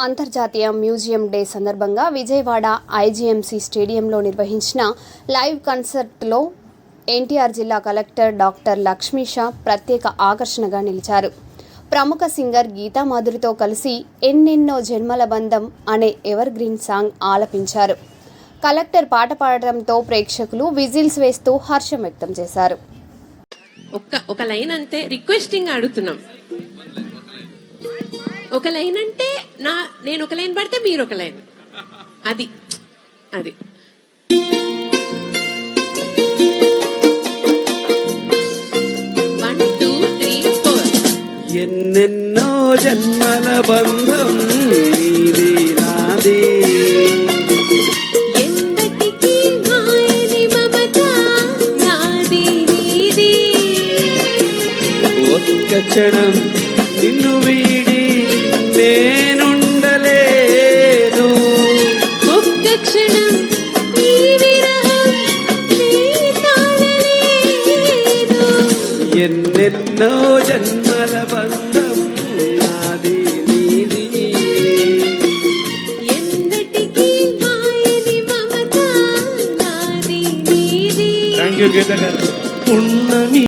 అంతర్జాతీయ museum day సందర్భంగా విజయవాడ ఐజీఎంసీ స్టేడియంలో నిర్వహించిన లైవ్ కన్సర్ట్లో ఎన్టీఆర్ జిల్లా కలెక్టర్ డాక్టర్ లక్ష్మీషా ప్రత్యేక ఆకర్షణగా నిలిచారు. ప్రముఖ సింగర్ గీతా మాధురితో కలిసి ఎన్నెన్నో జన్మల బంధం అనే ఎవర్ గ్రీన్ సాంగ్ ఆలపించారు. కలెక్టర్ పాట పాడడంతో ప్రేక్షకులు విజిల్స్ వేస్తూ హర్షం వ్యక్తం చేశారు. ఒక లైన్ అంతే, రిక్వెస్టింగ్ అడుగుతున్నాం. ఒక లైన్ అంటే నేను ఒక లైన్ పడితే మీరు ఒక లైన్, అది అది ఎన్నెన్నో జన్మల బంధం నీది నాది, ఎందటికి మాయని మమత నాది నీది, ఒక్క క్షణం నిన్ను వీడి నేనుండలేను, ఒక్క క్షణం ఈ విరహం నీ తాళలేను, ఎన్నెన్నో జన్మల బంధం నాది నీది, ఎందటికి మాయని మమత నాది నీది. థాంక్యూ గీత గారు. పున్నమి